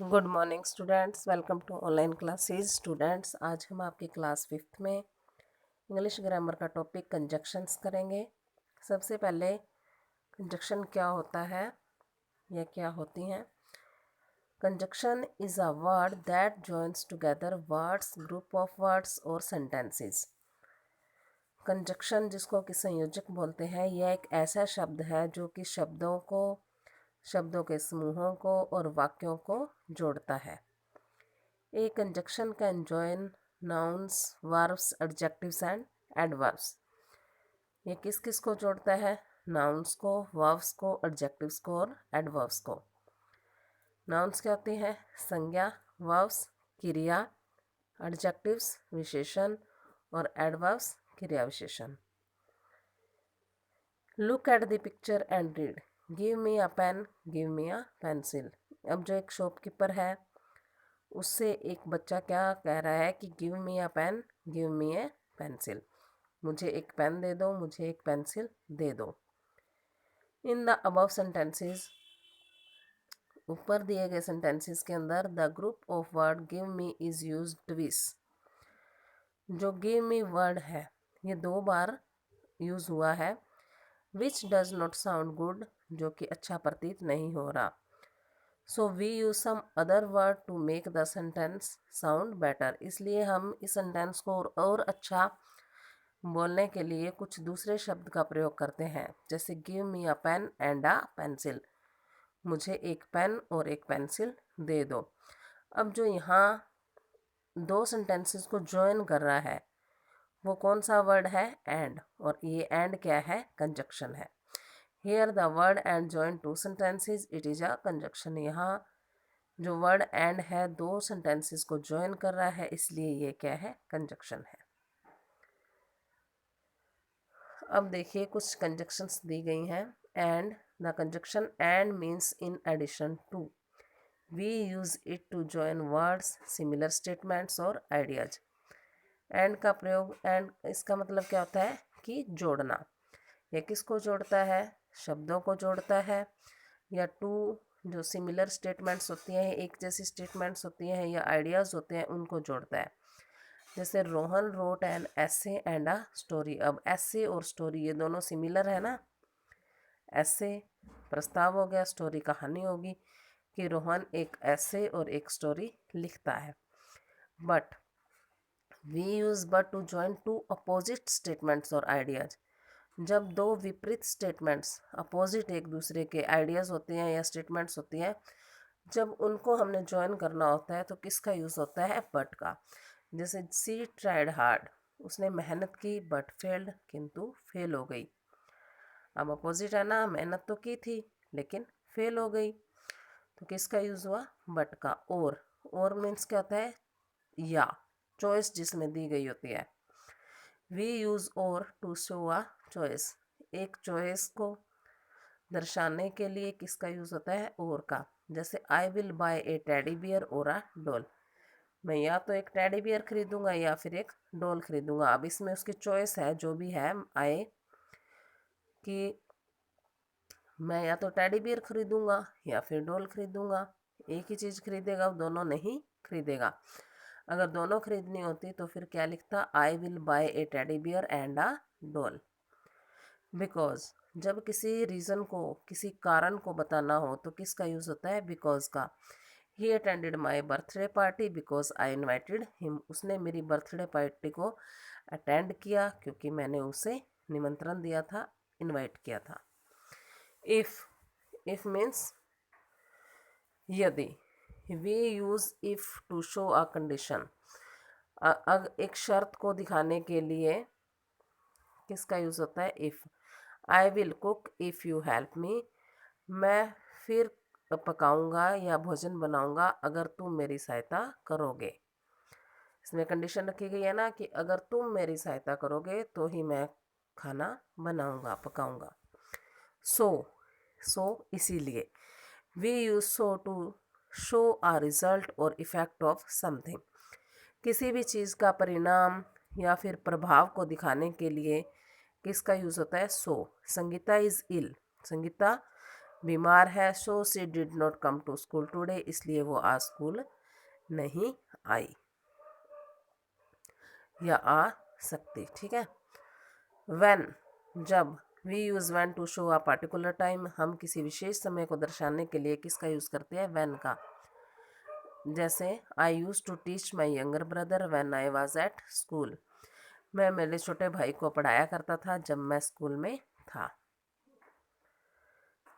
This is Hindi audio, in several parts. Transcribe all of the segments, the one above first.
Good morning students, welcome to online classes. Students, आज हम आपकी क्लास 5th में इंग्लिश ग्रामर का टॉपिक कंजक्शंस करेंगे। सबसे पहले कंजक्शन क्या होता है या क्या होती हैं। Conjunction is a word that joins together words, group of words और सेंटेंसेस। कंजक्शन, जिसको कि संयोजक बोलते हैं, यह एक ऐसा शब्द है जो कि शब्दों के समूहों को और वाक्यों को जोड़ता है। A conjunction can join nouns, verbs, adjectives and adverbs. ये किस किस को जोड़ता है? नाउन्स को, वर्ब्स को, एडजेक्टिव्स को और एडवर्ब्स को। नाउन्स क्या होती हैं? संज्ञा, वर्ब्स क्रिया, एडजेक्टिव्स विशेषण और एडवर्ब्स क्रिया विशेषण। Look at the picture and read. Give me a pen, give me a pencil. अब जो एक शॉपकीपर है, उससे एक बच्चा क्या कह रहा है कि give me a pen, give me a pencil. मुझे एक पेन दे दो, मुझे एक पेंसिल दे दो। इन द अबव सेंटेंसेस, ऊपर दिए गए सेंटेंसेस के अंदर the group of word give me is used twice. जो गिव मी वर्ड है ये 2 बार यूज हुआ है। Which does not sound good, जो कि अच्छा प्रतीत नहीं हो रहा। So we use some other word to make the sentence sound better. इसलिए हम इस सेंटेंस को और अच्छा बोलने के लिए कुछ दूसरे शब्द का प्रयोग करते हैं, जैसे give me a pen and a pencil. मुझे एक पेन और एक पेंसिल दे दो। अब जो यहाँ 2 सेंटेंसेस को ज्वाइन कर रहा है वो कौन सा वर्ड है? एंड। और ये एंड क्या है? कंजक्शन है। Here the word and join 2 sentences, it is a conjunction. यहाँ जो वर्ड एंड है 2 सेंटेंसेस को ज्वाइन कर रहा है, इसलिए ये क्या है? कंजक्शन है। अब देखिए कुछ कंजक्शंस दी गई हैं। And, the conjunction and means in addition to. We use it to join words, similar statements और आइडियाज। एंड का प्रयोग, एंड इसका मतलब क्या होता है कि जोड़ना। यह किसको जोड़ता है? शब्दों को जोड़ता है। या टू, जो सिमिलर स्टेटमेंट्स होती हैं, एक जैसी स्टेटमेंट्स होती हैं या आइडियाज़ होते हैं, उनको जोड़ता है। जैसे रोहन रोट एन ऐसे एंड अ स्टोरी। अब ऐसे और स्टोरी ये दोनों सिमिलर है ना। ऐसे प्रस्ताव हो गया, स्टोरी कहानी होगी कि रोहन एक ऐसे और एक स्टोरी लिखता है। But we use but to join 2 opposite statements और आइडियाज। जब 2 विपरीत स्टेटमेंट्स, अपोजिट एक दूसरे के आइडियाज़ होते हैं या स्टेटमेंट्स होती हैं, जब उनको हमने ज्वाइन करना होता है तो किसका यूज़ होता है? बट का। जैसे सी ट्राइड हार्ड, उसने मेहनत की बट फेल्ड, किंतु फेल हो गई। अब अपोजिट है ना, मेहनत तो की थी लेकिन फेल हो गई, तो किसका यूज़ हुआ? बट का। और मीन्स क्या होता है? या चॉइस जिसमें दी गई होती है। वी यूज़ और टू शो अ चॉइस। एक चॉइस को दर्शाने के लिए किसका यूज़ होता है? और का। जैसे I will buy A teddy bear और अ डॉल। मैं या तो एक टेडी बियर खरीदूंगा या फिर एक डॉल खरीदूंगा। अब इसमें उसकी चॉइस है, जो भी है आए, कि मैं या तो टेडी बियर खरीदूंगा या फिर डॉल खरीदूंगा। एक ही चीज़ खरीदेगा, दोनों नहीं खरीदेगा। अगर दोनों खरीदनी होती तो फिर क्या लिखता? I will buy A teddy bear and a doll. Because, जब किसी रीज़न को, किसी कारण को बताना हो तो किसका यूज़ होता है? बिकॉज का। He attended my birthday party because I invited him. उसने मेरी बर्थडे पार्टी को अटेंड किया क्योंकि मैंने उसे निमंत्रण दिया था, इनवाइट किया था। इफ़ मीन्स यदि। We use if to show a condition. एक शर्त को दिखाने के लिए किसका यूज़ होता है? If. I will cook if you help me. मैं फिर पकाऊंगा या भोजन बनाऊंगा अगर तुम मेरी सहायता करोगे। इसमें कंडीशन रखी गई है ना कि अगर तुम मेरी सहायता करोगे तो ही मैं खाना बनाऊंगा, पकाऊंगा। सो इसीलिए। We use so to show a result और इफेक्ट ऑफ समथिंग। किसी भी चीज़ का परिणाम या फिर प्रभाव को दिखाने के लिए किसका यूज़ होता है? So. Sangeeta is ill. Sangeeta बीमार है, so she did not come to school today, इसलिए वो आज स्कूल नहीं आई या आ सकती। ठीक है। व्हेन, जब। We use when to show a particular time, हम किसी विशेष समय को दर्शाने के लिए किसका यूज़ करते हैं? व्हेन का। जैसे I use to teach my younger brother when I was at school, मैं मेरे छोटे भाई को पढ़ाया करता था जब मैं स्कूल में था।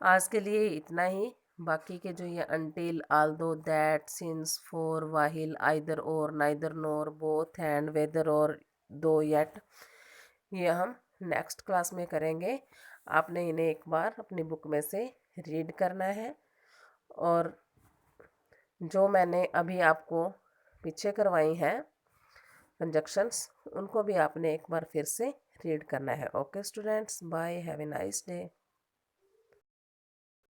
आज के लिए इतना ही। बाकी के जो ये until, although, that, since, for, while, either or, neither nor, both, and, whether or, though, yet, ये हम नेक्स्ट क्लास में करेंगे। आपने इन्हें एक बार अपनी बुक में से रीड करना है, और जो मैंने अभी आपको पीछे करवाई हैं कंजक्शंस, उनको भी आपने एक बार फिर से रीड करना है। Okay students, bye, have a nice day.